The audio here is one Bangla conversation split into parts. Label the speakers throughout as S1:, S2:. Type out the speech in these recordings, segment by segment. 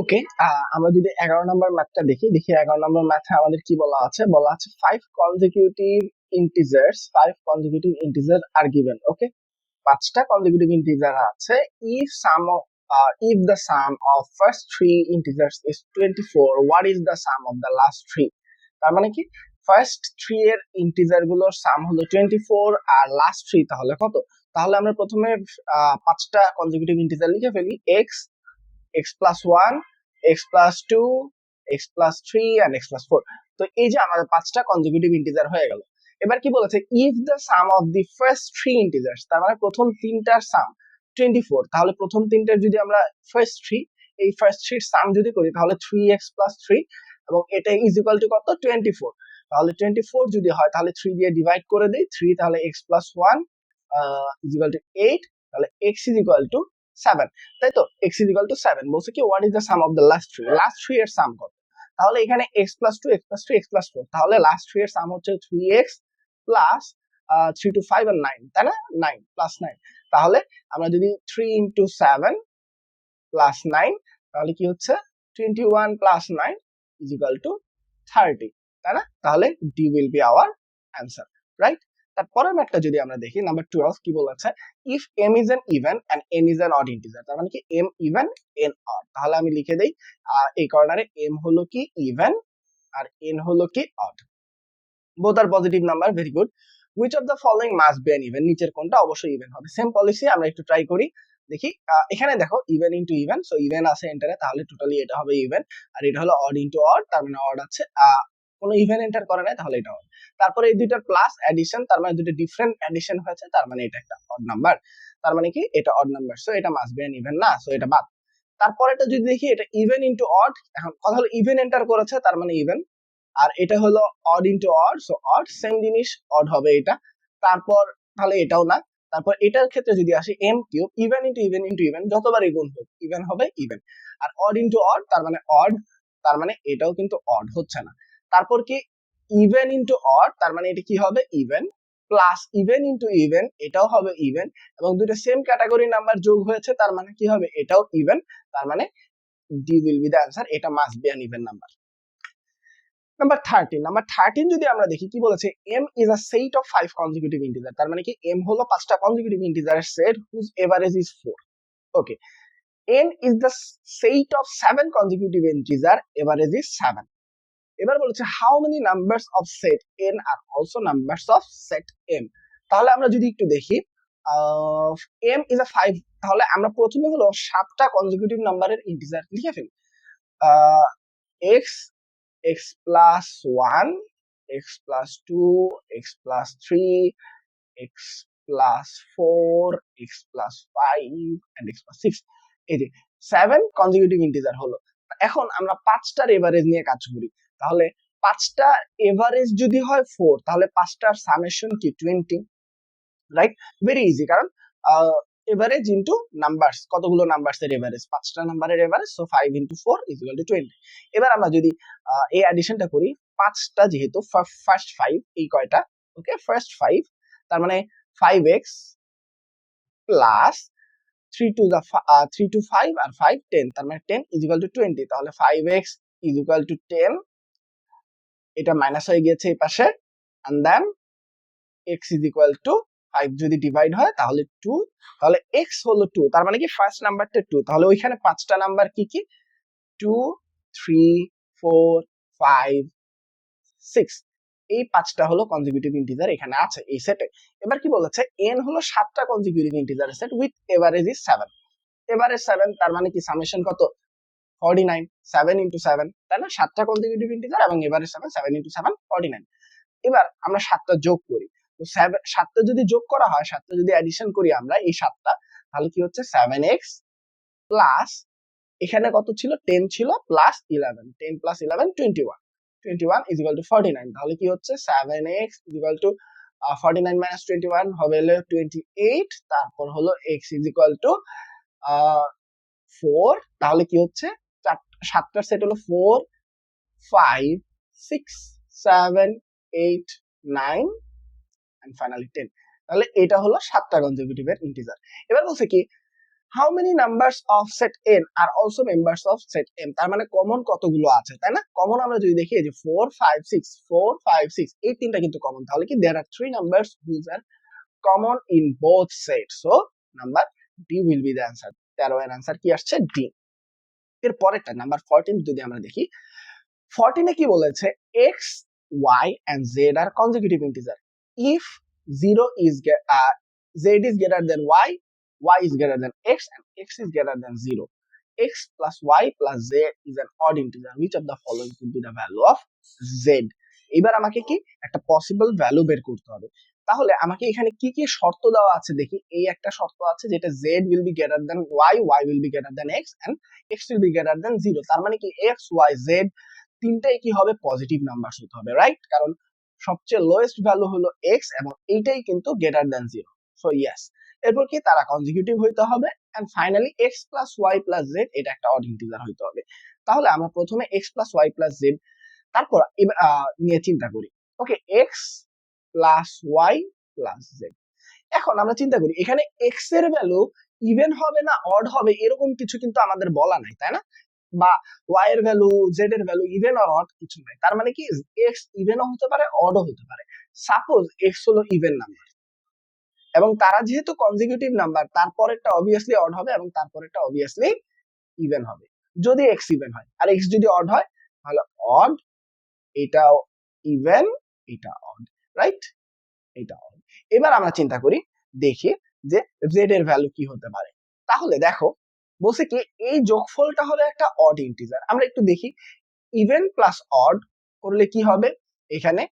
S1: ওকে, আমরা যদি 11 নম্বর ম্যাথটা দেখি 11 নম্বর ম্যাথে আমাদের কি বলা আছে 5 consecutive integers are given. ওকে, পাঁচটা consecutive integer আছে। If the sum of first three integers is 24, what is the sum of the last three? তার মানে কি ফার্স্ট থ্রি এর ইন্টিজার গুলোর সাম হলো 24 আর লাস্ট থ্রি তাহলে কত? তাহলে আমরা প্রথমে পাঁচটা কনজিকিউটিভ ইন্টিজার লিখে ফেলি। x plus 1, x plus 2, x plus 3 and x plus 4। তো এই যে আমাদের পাঁচটা কনজিকিউটিভ ইন্টিজার হয়ে গেল। এবার কি বলেছে, if the sum of the first three integers, তার মানে প্রথম তিনটার সাম 24, তাহলে প্রথম তিনটার যদি আমরা এই ফার্স্ট থ্রির সাম যদি করি তাহলে 3x plus 3 এবং এটা ইজ ইকুয়াল টু কত 24। তাহলে 24 যদি হয় তাহলে 3 দিয়ে ডিভাইড করে দেই, 3 তাহলে x plus 1 is equal to 8, তাহলে x ইজ ইকুয়াল টু 7, তাই তো। x ইজ ইকুয়াল টু 7 বলছে কি what is the some of the last three এর সাম কত? তাহলে এখানে x plus 2, x plus 3, x plus 4, তাহলে লাস্ট থ্রি এর সাম হচ্ছে 3x প্লাস 3 to 5 and 9, তাই না? 9 প্লাস 9, তাহলে আমরা যদি 3 into 7 plus 9 তাহলে কি হচ্ছে 21 plus 9 is equal to 30, তাই না? তাহলে D will be our answer, right? তারপরের ম্যাথটা যদি আমরা দেখি নাম্বার 12 কি বলেছে, if m is an even and n is an odd integer, তার মানে কি m even n odd। তাহলে আমি লিখে দেই এই কর্নারে m হলো কি even আর n হলো কি odd, both are positive number, very good। which of the following must be an even, নিচের কোনটা অবশ্যই ইভেন হবে? সেম পলিসি, আমরা একটু ট্রাই করি দেখি। এখানে দেখো even into even, so even আছে এন্টারে, তাহলে টোটালি এটা হবে ইভেন। আর এটা হলো অড ইনটু অড, তার মানে অড আছে, কোনো ইভেন এন্টার করে নাই, তাহলে এটা অড। তারপরে এই দুইটার প্লাস অ্যাডিশন, তার মানে দুটো ডিফারেন্ট অ্যাডিশন হয়েছে, তার মানে এটা একটা অড নাম্বার, তার মানে কি এটা অড নাম্বার, সো এটা মাস্ট বি অ্যান ইভেন না, সো এটা বাদ। তারপরেটা যদি দেখি এটা ইভেন ইনটু অড, এখন কথা হলো ইভেন এন্টার করেছে তার মানে ইভেন, আর এটা হলো odd into odd, so odd, same জিনিস অড হবে এটা। তারপর তাহলে এটাও না। তারপর এটার ক্ষেত্রে যদি আসি m cube, even into even into even, যতবারই গুণ হোক ইভেন হবে ইভেন। আর অড ইনটু অড তার মানে অড, তার মানে এটাও কিন্তু অড হচ্ছে না। তারপর কি ইভেন ইনটু অড, তার মানে এটা কি হবে even, plus even into even, এটাও হবে ইভেন, এবং দুটো সেম ক্যাটাগরি নাম্বার যোগ হয়েছে তার মানে কি হবে এটাও ইভেন, তার মানে D will be the answer, এটা must be an even number. Number 13 যদি আমরা দেখি কি বলেছে, m is a set of 5 consecutive integer, তার মানে কি m হলো পাঁচটা consecutive integer set whose average is 4। Okay, n is the set of 7 consecutive integer, average is 7। এবার বলেছে how many numbers of set n are also numbers of set m। তাহলে আমরা যদি একটু দেখি m is a 5, তাহলে আমরা প্রথমে হলো 7টা consecutive নাম্বারের ইন্টিজার লিখে ফেলি। x x plus 1, x plus 2, x plus 3, x plus 4, x plus 5 and x plus 6, এই যে 7 consecutive integer হলো। এখন আমরা পাঁচটার এভারেজ নিয়ে কাজ করি, তাহলে পাঁচটার এভারেজ যদি হয় 4, তাহলে পাঁচটার সামেশন কি 20, রাইট? ভেরি ইজি, কারণ এভারেজ ইনটু নাম্বারস, কতগুলো নাম্বারসের এভারেজ, পাঁচটা নাম্বারের average, so 5 into 4 is equal to 20। এবার আমরা যদি এই অ্যাডিশনটা করি, পাঁচটা যেহেতু ফার্স্ট 5 এই কয়টা, ওকে ফার্স্ট 5, তার মানে 5x প্লাস 3 to 5 আর 5 10, তার মানে 10 is equal to 20, তাহলে 5x is equal to 10, এটা মাইনাস হয়ে গিয়েছে এই পাশে, and then x is equal to 5 যদি ডিভাইড হয় তাহলে 2, তাহলে x হলো 2, তার মানে কি ফার্স্ট নাম্বারটা 2, তাহলে ওইখানে পাঁচটা নাম্বার কি কি 2 3 4 5 6, এই পাঁচটা হলো কনজিকিউটিভ ইন্টিজার এখানে আছে এই সেটে। এবার কি বলেছে n হলো 7টা consecutive integer set with average is 7, average 7, তার মানে কি সামেশন কত 49, 7 into 7, তাই না? 7টা কনজিকিউটিভ ইন্টিজার এবং এভারেজ 7, 7 into 7 49। এবার আমরা 7টা যোগ করি, তো 7টা যদি যোগ করা হয়, 7টা যদি অ্যাডিশন করি আমরা এই 7টা, তাহলে কি হচ্ছে 7x প্লাস এখানে কত ছিল 10 ছিল plus 11, 10 plus 11 21 is equal to 49, তাহলে কি হচ্ছে 7x is equal to 49 minus 21 হবে হলো 28, তারপর হলো x is equal to 4, তাহলে কি হচ্ছে 7টার সেট হলো 4 5 6 7 8 9 and finally 10, তাহলে এটা হলো 7টা কনজিকিউটিভের ইন্টিজার। এবার বলছে কি how many numbers of set n are also members of set m, তার মানে কমন কতগুলো আছে, তাই না? কমন আমরা যদি দেখি যে 4 5 6 4 5 6 এই তিনটা কিন্তু কমন, তাহলে কি there are 3 numbers whose are common in both set, so number D will be the answer. 13 এর অ্যান্সার কি আসছে? ডি। এর পরেরটা নাম্বার 14 যদি আমরা দেখি, 14 এ কি বলেছে, x y and z are consecutive integer if 0 is z is greater than y is greater than x and x is greater than 0. X plus y plus z is an odd integer. Which of the following could be the value of z? এবার আমাকে কি একটা পসিবল ভ্যালু বের করতে হবে। তাহলে আমাকে এখানে কি কি শর্ত দেওয়া আছে দেখি। এই একটা শর্ত আছে যেটা z will be greater than y will be greater than x and x will be greater than 0, তার মানে কি x y z তিনটাই কি হবে, পজিটিভ নাম্বার হতে হবে, রাইট? কারণ সবচেয়ে লোয়েস্ট ভ্যালু হলো x এবং এইটাই কিন্তু গ্রেটার দ্যান 0, সো ইয়েস। এরপর কি তারা কনজিকিউটিভ হইতে হবে and finally x plus y plus z এটা একটা অড ইন্টিজার হইতে হবে। তাহলে আমরা প্রথমে x plus y plus z তারপর নিয়ে চিন্তা করি। ওকে, x plus y plus z। এখন আমরা চিন্তা করি এখানে x এর ভ্যালু ইভেন হবে না অড হবে এরকম কিছু কিন্তু আমাদের বলা নাই, তাই না? বা y এর ভ্যালু z এর ভ্যালু ইভেন অর অড কিছু নাই, তার মানে কি x ইভেনও হতে পারে অডও হতে পারে। সাপোজ x হলো ইভেন নাম্বার এবং তারা যেহেতু কনজিকিউটিভ নাম্বার, তারপরেরটা অবভিয়াসলি অড হবে এবং তারপরেরটা অবভিয়াসলি ইভেন হবে যদি x ইভেন হয়, আর x যদি অড হয় তাহলে অড, এটাও ইভেন, এটা অড, রাইট? এটা অড। এবার আমরা চিন্তা করি, দেখি যে z এর ভ্যালু কি হতে পারে। তাহলে দেখো বলছে কি এই যোগফলটা হবে একটা অড ইন্টিজার। আমরা একটু দেখি ইভেন প্লাস অড করলে কি হবে, এখানে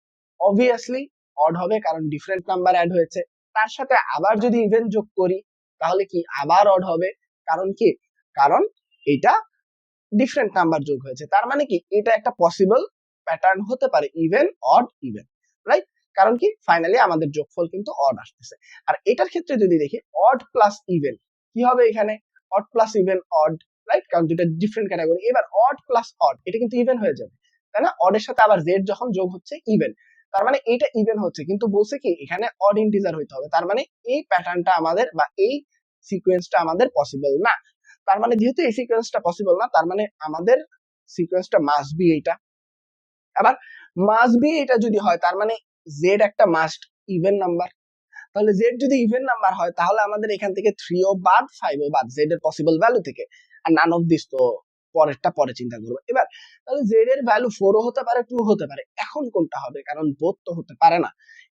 S1: অবভিয়াসলি অড হবে কারণ ডিফারেন্ট নাম্বার অ্যাড হয়েছে। তার সাথে আবার যদি ইভেন যোগ করি তাহলে কি আবার অড হবে, কারণ কি, কারণ এটা ডিফারেন্ট নাম্বার যোগ হয়েছে। তার মানে কি এটা একটা পসিবল প্যাটার্ন হতে পারে, ইভেন অড ইভেন, রাইট? কারণ কি ফাইনালি আমাদের যোগফল কিন্তু অড আসতেছে। আর এটার ক্ষেত্রে যদি দেখি অড প্লাস ইভেন কি হবে, এখানে odd plus even odd, right? কারণ দুটো ডিফারেন্ট ক্যাটাগরি। এবার অড প্লাস অড এটা কিন্তু ইভেন হয়ে যাবে, তাই না? অড এর সাথে আবার জেড যখন যোগ হচ্ছে ইভেন, তার মানে এইটা ইভেন হচ্ছে, কিন্তু বলছে কি এখানে অড ইন্টিজার হইতে হবে। তার মানে এই প্যাটার্নটা আমাদের বা এই সিকোয়েন্সটা আমাদের পসিবল না। তার মানে যেহেতু এই সিকোয়েন্সটা পসিবল না, তার মানে আমাদের সিকোয়েন্সটা মাস্ট বি এইটা। আবার মাস্ট বি এটা যদি হয় তার মানে জেড একটা মাস্ট ইভেন নাম্বার। তাহলে জেড যদি ইভেন নাম্বার হয় তাহলে আমাদের এখান থেকে 3 ও বাদ 5 ও বাদ জেড এর পসিবল ভ্যালু থেকে, আর নান অফ দিস তো পরেরটা পরে চিন্তা করবো। এবার তাহলে জেড এর ভ্যালু 4 ও হতে পারে 2 হতে পারে, এখন কোনটা হবে, কারণ বোথ তো হতে পারে না।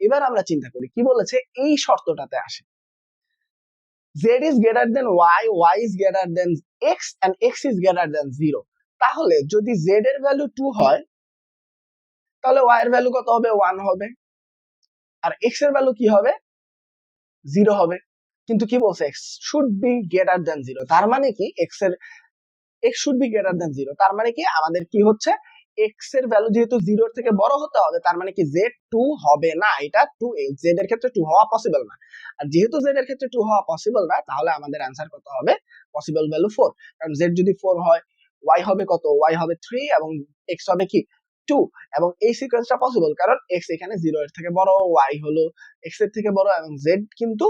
S1: এবার আমরা চিন্তা করি কি বলেছে এই শর্তটাতে আসে, z is greater than y is greater than x and x is greater than 0। তাহলে যদি z এর ভ্যালু 2 হয় তাহলে y এর ভ্যালু কত হবে, 1 হবে, আর x এর ভ্যালু কি হবে, 0 হবে। কিন্তু কি বলছে, x should be greater than 0, তার মানে কি x should be greater than 0, তার মানে কি আমাদের কি হচ্ছে x এর ভ্যালু যেহেতু 0 এর থেকে বড় হতে হবে, তার মানে কি z 2 হবে না, এটা 2, z এর ক্ষেত্রে 2 হওয়া পসিবল না। আর যেহেতু z এর ক্ষেত্রে 2 হওয়া পসিবল না, তাহলে আমাদের आंसर কত হবে, পসিবল ভ্যালু 4, কারণ z যদি 4 হয় y হবে কত, y হবে 3 এবং x হবে কি 2, এবং এই সিকোয়েন্সটা পসিবল কারণ x এখানে 0 এর থেকে বড়, y হলো x এর থেকে বড় এবং z কিন্তু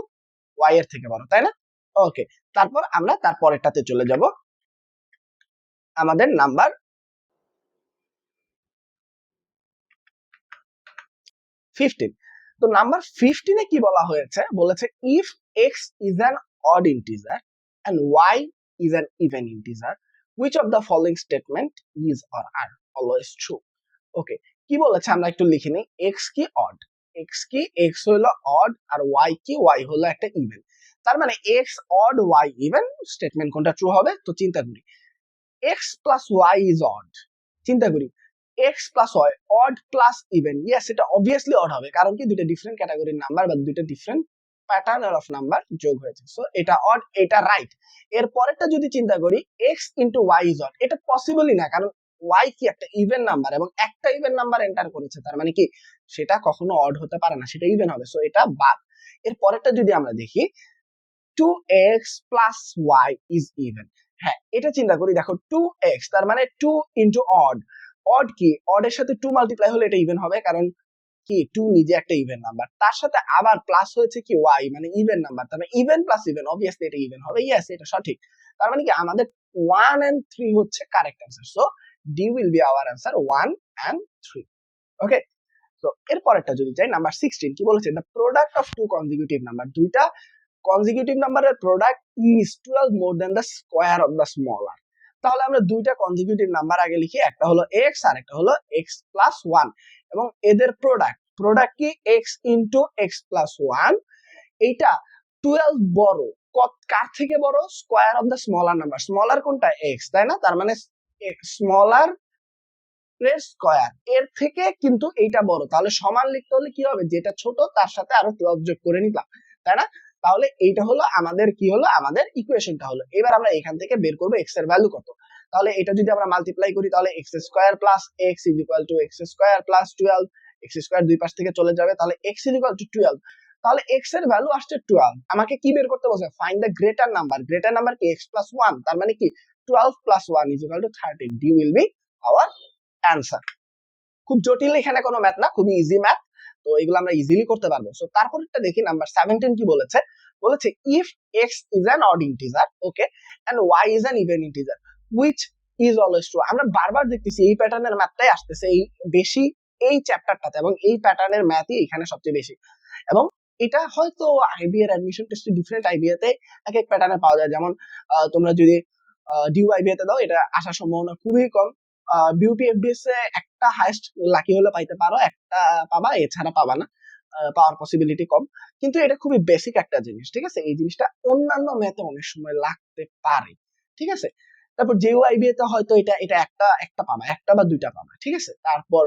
S1: y এর থেকে বড়, তাই না? ওকে, তারপর আমরা তারপরেরটাতে চলে যাব, আমাদের নাম্বার 15। তো নাম্বার 15 এ কি বলা হয়েছে, বলেছে if x is an odd integer and y is an even integer, which of the following statement is or are always true? ওকে, কি বলেছে আমরা একটু লিখে নিই। x কি odd, x কি, x হলো odd আর y কি, y হলো একটা ইভেন। তার মানে x odd y even statement কোনটা ট্রু হবে, তো চিন্তা করি x plus y is odd, চিন্তা করি x plus y odd plus even, yes এটা obviously odd হবে কারণ কি দুটো ডিফারেন্ট ক্যাটাগরির নাম্বার বা দুটো ডিফারেন্ট প্যাটার্ন অফ নাম্বার যোগ হয়েছে, সো এটা odd, এটা রাইট। এর পরেরটা যদি চিন্তা করি x into y is odd, এটা পসিবলই না কারণ y কি একটা ইভেন নাম্বার এবং একটা ইভেন নাম্বার এন্টার করেছে, তার মানে কি সেটা কখনো অড হতে পারে না, সেটা ইভেন হবে, সো এটা বাদ। এর পরেরটা যদি আমরা দেখি 2x plus y is even, হ্যাঁ এটা চিন্তা করি, দেখো 2x তার মানে 2 into odd, odd কি, odd এর সাথে 2 মাল্টিপ্লাই হলে এটা ইভেন হবে কারণ কি 2 নিজে একটা ইভেন নাম্বার, তার সাথে আবার প্লাস হয়েছে কি y মানে ইভেন নাম্বার, তার মানে ইভেন প্লাস ইভেন, অবভিয়াসলি এটা ইভেন হবে। ইয়েস, এটা সঠিক। তার মানে কি আমাদের 1 and 3 হচ্ছে correct answer. So D will be our answer 1 and 3। Okay, তো এর পরেরটা যদি যাই, নাম্বার 16 কি বলেছে, the product of two consecutive number, দুইটা কনজিকিউটিভ নাম্বারের product is 12 more than the square of the smaller. তাহলে আমরা দুইটা কনজিকিউটিভ নাম্বার আগে লিখি, একটা হলো x আর একটা হলো x প্লাস 1, এবং এদের প্রোডাক্ট কি x ইনটু x প্লাস 1। এইটা 12 বড় কার থেকে বড়, square of the smaller number. Smaller কোনটা, x, তাই না? তার মানে স্মলার স্কয়ার এর থেকে কিন্তু এইটা বড়, তাহলে সমান লিখতে হলে কি হবে, যেটা ছোট তার সাথে আরো 12 যোগ করে নিলাম, তাই না? তাহলে এইটা হলো আমাদের কি হলো, আমাদের ইকুয়েশনটা হলো। এবার আমরা এখান থেকে বের করবো x এর ভ্যালু কত। তাহলে এটা যদি আমরা মাল্টিপ্লাই করি, তাহলে x square plus x is equal to x square plus 12, x square দুই পাশ থেকে চলে যাবে, তাহলে x ইজ ইকুয়াল টু 12। তাহলে x এর ভ্যালু আসছে 12। আমাকে কি বের করতে বলছে, find the greater number. Greater number কি x প্লাস 1, তার মানে কি 12 plus 1 is equal to 13। D will be our answer. খুব জটিল এখানে কোনো ম্যাথ না, খুবই ইজি ম্যাথ, তো এগুলো আমরা ইজিলি করতে পারবো। সো তারপরটা দেখি, নাম্বার 17 কি বলেছে, বলেছে if x is an odd integer, okay, and y is an even integer which is always true। আমরা বারবার দেখতেছি এই প্যাটার্নের ম্যাথটাই আসতেছে এই বেশি এই চ্যাপ্টারটাতে, এবং এই প্যাটার্নের ম্যাথই এখানে সবচেয়ে বেশি। এবং এটা হয়তো আইবি এর অ্যাডমিশন টেস্টে ডিফারেন্ট আইবিএ তে এক এক প্যাটার্নে পাওয়া যায়। যেমন তোমরা যদি ডিউ আইবিএ তে দাও, এটা আসার সম্ভাবনা খুবই কম। বিউপি এফবিএস এ একটা হাইস্ট লাকি হলে পাইতে পারো, একটা পাবা, এছাড়া পাবা না, পাওয়ার পসিবিলিটি কম। কিন্তু এটা খুবই বেসিক একটা জিনিস, ঠিক আছে? এই জিনিসটা অন্যান্য ম্যাথে অনেক সময় লাগতে পারে, ঠিক আছে? তারপর জেইউ আইবিএ তে হয়তো এটা এটা একটা একটা পাবা, একটা বা দুইটা পাবা, ঠিক আছে? তারপর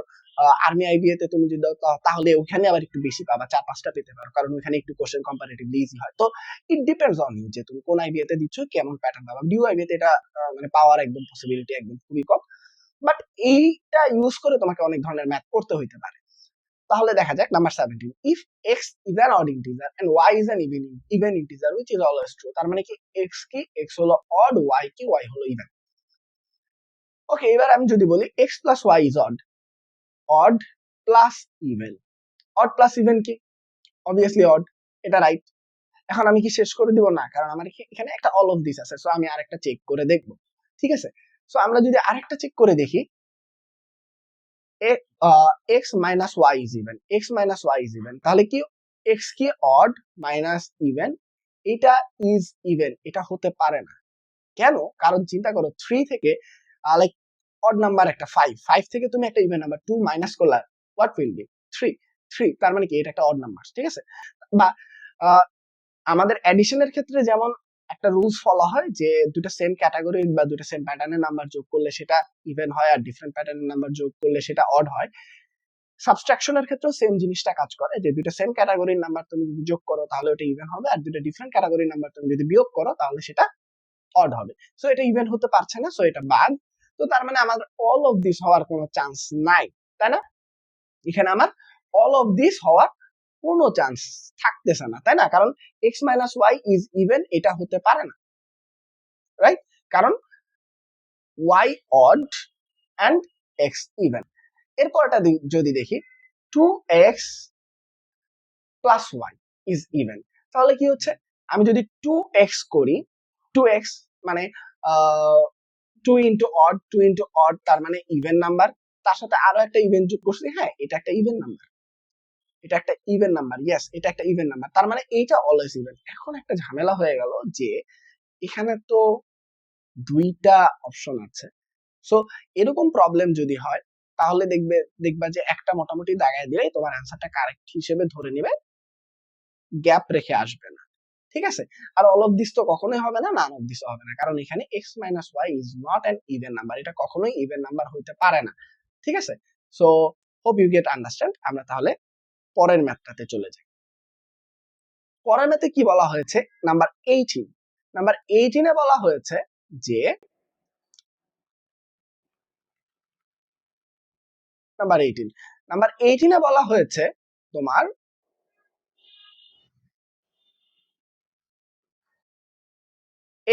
S1: আর্মি আইবিএ তে তুমি যদি দাও, তাহলে ওখানে আবার একটু বেশি পাবা, 4-5টা পেতে পারো, কারণ ওখানে একটু কোশ্চেন কম্পারেটিভলি ইজি হয়। তো ইট ডিপেন্ডস অন ইউ যে তুমি কোন আইবিএ তে দিচ্ছ, কেমন প্যাটার্ন পাবা। ডিউ আইবিএ তে এটা মানে পাওয়ার একদম পসিবিলিটি একদম খুবই কম, বাট এইটা ইউজ করে তোমাকে অনেক ধরনের ম্যাথ করতে হইতে পারে। তাহলে দেখা যাক number 17, if x is an odd integer and y is an even integer which is always true। তার মানে কি x কি, x হলো odd, y কি, y হলো even। ওকে, এবার আমি যদি বলি x plus y is odd, odd plus even, odd plus even কি, obviously odd, এটা রাইট। এখন আমি কি শেষ করে দিব না, কারণ আমার এখানে একটা অল অফ দিস আছে, সো আমি আরেকটা চেক করে দেখব, ঠিক আছে? সো আমরা যদি আরেকটা চেক করে দেখি, x minus y is even, x minus y is even, তাহলে কি x কি odd minus even, এটা is even, এটা হতে পারে না। কেন? কারণ চিন্তা করো 3 থেকে লাইক odd নাম্বার একটা 5 থেকে তুমি একটা ইভেন নাম্বার 2 মাইনাস করলে what will be 3, তার মানে কি এটা একটা odd নাম্বার, ঠিক আছে? বা আমাদের অ্যাডিশনের ক্ষেত্রে যেমন একটা রুলস ফলো হয় যে দুটো সেম ক্যাটাগরি বা দুটো সেম প্যাটার্নের নাম্বার যোগ করলে সেটা ইভেন হয়, আর ডিফারেন্ট প্যাটার্নের নাম্বার যোগ করলে সেটা অড হয়। সাবট্রাকশনের ক্ষেত্রেও সেম জিনিসটা কাজ করে, যে দুটো সেম ক্যাটাগরির নাম্বার তুমি যদি যোগ করো তাহলে ওটা ইভেন হবে, আর দুটো ডিফারেন্ট ক্যাটাগরির নাম্বার তুমি যদি বিয়োগ করো তাহলে সেটা অড হবে। সো এটা ইভেন হতে পারছে না, সো এটা বাদ। তো তার মানে আমাদের অল অফ দিস হওয়ার কোনো চান্স নাই, তাই না? এখানে আমার অল অফ দিস হওয়ার কোনো চান্স থাকতেছে না, তাই না? কারণ x minus Y is even, এটা হতে পারে না, রাইট? কারণ y odd and x even। এরপরটা যদি দেখি 2x plus y is even, তাহলে কি হচ্ছে, আমি যদি 2x করি, 2x মানে 2 into odd, 2 into odd, তার মানে ইভেন নাম্বার, তার সাথে আরো একটা ইভেন যোগ করছি, হ্যাঁ এটা একটা ইভেন নাম্বার, এটা একটা ইভেন নাম্বার, ইয়েস এটা একটা ইভেন নাম্বার, তার মানে এইটা অলওয়েজ ইভেন। এখন একটা ঝামেলা হয়ে গেল যে এখানে তো দুইটা অপশন আছে, সো এরকম প্রবলেম যদি হয় তাহলে দেখবা যে একটা মোটামুটি দাগায় দিলেই তোমার অ্যান্সারটা কারেক্ট হিসেবে ধরে নেবে, গ্যাপ রেখে আসবে না, ঠিক আছে? আর অল অফ দিস তো কখনোই হবে না, নান অফ দিস হবে না, কারণ এখানে x minus Y is not an even number, এটা কখনোই ইভেন নাম্বার হইতে পারে না, ঠিক আছে? So hope you get understand. আমরা তাহলে পরের ম্যাথটাতে চলে যাই। পরের ম্যাথে কি বলা হয়েছে, নাম্বার 18। নাম্বার 18 এ বলা হয়েছে যে নাম্বার 18 এ বলা হয়েছে তোমার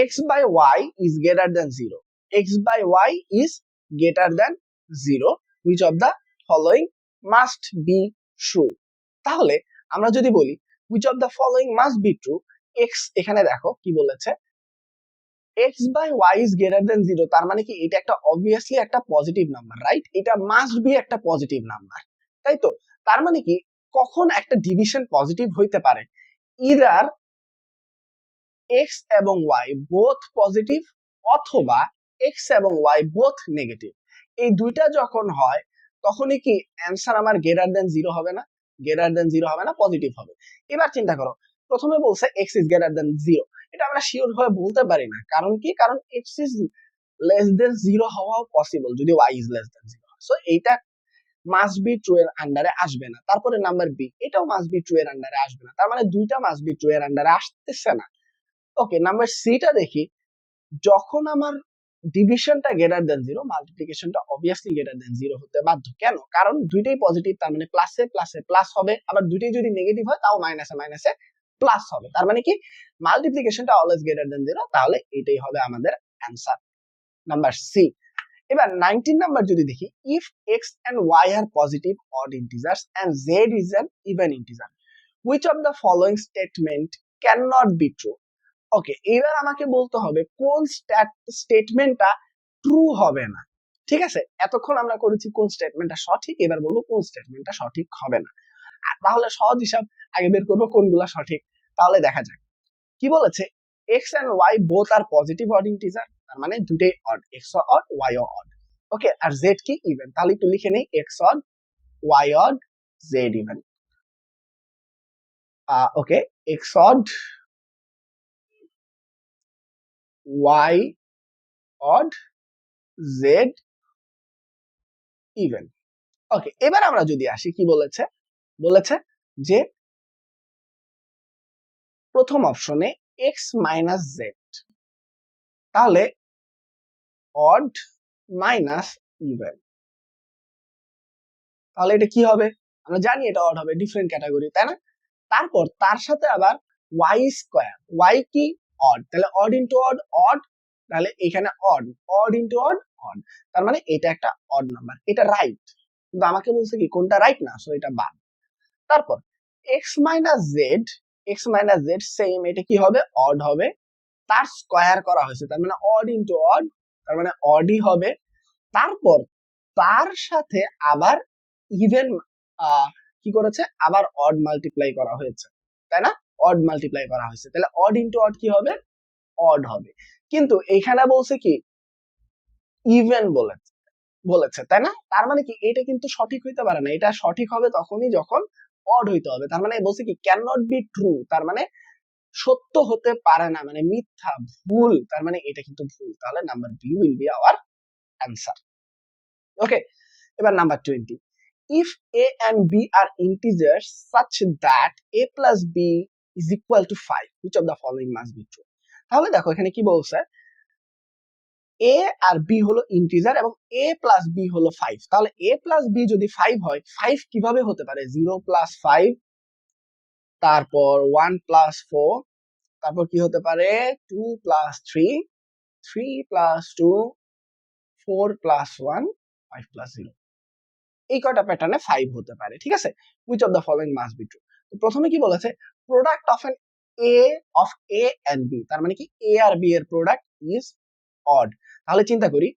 S1: x by y is greater than 0, x by y is greater than 0, which of the following must be true. তাহলে আমরা যদি বলি which of the following must be true, x এখানে দেখো কি বলেছে, x by y is greater than 0, তার মানে কি এটা একটা obviously একটা পজিটিভ নাম্বার, রাইট? এটা মাস্ট বি একটা পজিটিভ নাম্বার, তাই তো? তার মানে কি কখন একটা ডিভিশন পজিটিভ হইতে পারে, ইদার x এবং y বোথ পজিটিভ অথবা x এবং y বোথ নেগেটিভ। এই দুইটা যখন হয় তখনই কি অ্যানসার আমার গ্রেটার দেন 0 হবে না? গ্রেটার দেন 0 হবে না, পজিটিভ হবে। এবার চিন্তা করো, প্রথমে বলছে x ইজ গ্রেটার দেন 0, এটা আমরা শিওর হয়ে বলতে পারি না, কারণ কি, কারণ x ইজ লেস দেন 0 হওয়াও পসিবল যদি y ইজ লেস দেন 0 হয়। সো এইটা মাস্ট বি ট্রু এর আন্ডারে আসবে না। তারপরে নাম্বার বি, এটাও মাস্ট বি ট্রু এর আন্ডারে আসবে না, তার মানে দুইটা মাস্ট বি ট্রু এর আন্ডারে আসতেছে না। ওকে, নাম্বার সিটা দেখি, যখন আমার ডিভিশনটা গ্রেটার দেন 0, মাল্টিপ্লিকেশনটা অবভিয়াসলি গ্রেটার দেন 0 হতে বাধ্য। কেন? কারণ দুইটাই পজিটিভ, তার মানে প্লাসে প্লাসে প্লাস হবে, আবার দুইটাই যদি নেগেটিভ হয় তাও মাইনাসে মাইনাসে প্লাস হবে, তার মানে কি মাল্টিপ্লিকেশনটা অলওয়েজ গ্রেটার দেন 0, তাহলে এটাই হবে আমাদের অ্যানসার, নাম্বার সি। এবার 19 নাম্বার যদি দেখি, if x and y are positive odd integers and z is an even integer, which of the following statement cannot be true? ওকে, এবার আমাকে বলতে হবে কোন স্টেটমেন্টটা ট্রু হবে না। ঠিক আছে, এতক্ষণ আমরা করেছি কোন স্টেটমেন্টটা সঠিক, এবার বলবো কোন স্টেটমেন্টটা সঠিক হবে না। তাহলে সহজ হিসাব, আগে বের করবো কোনগুলা সঠিক। তাহলে দেখা যাক কি বলেছে, x and y both are positive odd integer, তার মানে দুটেই odd, x ও odd y ও odd। ওকে, আর z কি ইভেন, তাহলে একটু লিখে নেই x odd y odd z even। Okay, x odd y odd z even. Okay, এবার আমরা যদি আসি, কি বলেছে, বলেছে যে প্রথম অপশনে x মাইনাস z, তাহলে অড মাইনাস ইভেন, তাহলে এটা কি হবে? আমরা জানি এটা অড হবে, ডিফারেন্ট ক্যাটাগরি, তাই না? তারপর তার সাথে আবার y স্কয়ার, y কি অড, তাহলে অড ইনটু অড অড, তাহলে এখানে odd, odd into odd odd, তার মানে এটা একটা অড নাম্বার, এটা রাইট, কিন্তু আমাকে বলছে কি কোনটা রাইট না, সো এটা বাদ। তারপর x minus Z, x minus Z same, এটা কি হবে? অড হবে, তার স্কয়ার করা হয়েছে, তার মানে অড ইনটু অড, তার মানে অডই হবে। তারপর তার সাথে আবার ইভেন কি করেছে, আবার অড মাল্টিপ্লাই করা হয়েছে, তাই না? অড মাল্টিপ্লাই করা হয়েছে, তাহলে অড ইনটু অড কি হবে? অড হবে। কিন্তু এখানে বলছে কি ইভেন বলেছে, তাই না? তার মানে কি এটা কিন্তু সঠিক হইতে পারে না, এটা সঠিক হবে তখনই যখন অড হইতে হবে, তার মানে বলছে কি ক্যান নট বি ট্রু, তার মানে সত্য হতে পারে না, মানে মিথ্যা, ভুল, তার মানে এটা কিন্তু ভুল, তাহলে number B will be our answer. Okay, এবার number 20, if a and b are integers such that a plus b is equal to 5, which of the following must be true? তাহলে দেখো এখানে কি বলছে, a আর b হলো ইন্টিজার এবং a প্লাস b হলো 5, তাহলে a প্লাস b যদি 5 হয়, 5 কিভাবে হতে পারে? 0 প্লাস 5, তারপর 1 প্লাস 4, তারপর কি হতে পারে 2 প্লাস 3, 3 প্লাস 2, 4 প্লাস 1, 5 প্লাস 0, এই কয়টা প্যাটার্নে 5 হতে পারে। ঠিক আছে, which of the following must be true? তো প্রথমে কি বলেছে, product of N of A and B, তার মানে কি এ আর বি এর প্রোডাক্ট ইজ অড। তাহলে চিন্তা করি,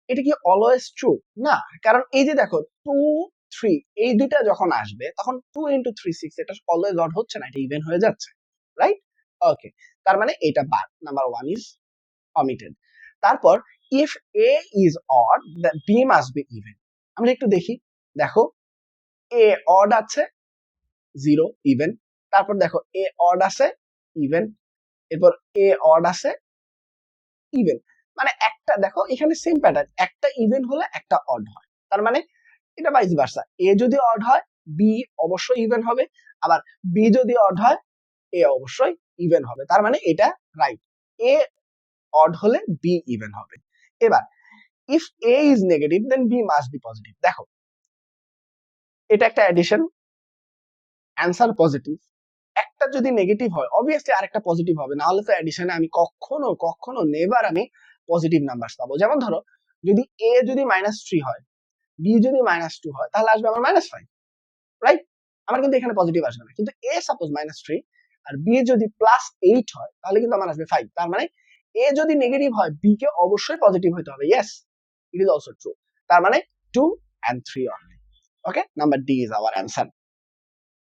S1: এটা কি অলওয়েজ ট্রু? না, কারণ এই যে দেখো 2 3 এই দুইটা যখন আসবে তখন 2 ইনটু 3 6, এটা অলওয়েজ অড হচ্ছে না, এটা ইভেন হয়ে যাচ্ছে, রাইট? ওকে, তার মানে এটা বাদ, নাম্বার 1 ইজ omitted। তারপর if a is odd then b must be even, আমরা একটু দেখি, দেখো a odd আছে 0 ইভেন, তারপর দেখো a odd আছে ইভেন, এরপর a odd আছে ইভেন, মানে একটা দেখো এখানে সেম প্যাটার্ন, একটা ইভেন হলে একটা অড হয়, তার মানে এটা ভাইস ভার্সা, a যদি অড হয় b অবশ্যই ইভেন হবে, আবার b যদি অড হয় a অবশ্যই ইভেন হবে, তার মানে এটা রাইট, a অড হলে b ইভেন হবে। এবার if a is negative then b must be positive, দেখো এটা একটা অ্যাডিশন, অ্যান্সার পজিটিভ, একটা যদি নেগেটিভ হয় অবভিয়াসলি আরেকটা পজিটিভ হবে, না হলে তো অ্যাডিশনে আমি কখনো কখনো নেভার আমি পজিটিভ নাম্বার পাবো। যেমন ধরো যদি a যদি -3 হয়, b যদি -2 হয়, তাহলে আসবে আমার -5, রাইট? আমার কিন্তু এখানে পজিটিভ আসবে না, কিন্তু a সাপোজ -3 আর b যদি +8 হয় তাহলে কিন্তু আমার আসবে 5। তার মানে a যদি নেগেটিভ হয় b কে অবশ্যই পজিটিভ হতে হবে। Yes, it is also true. তার মানে 2 and 3 only. Okay, number D is our answer.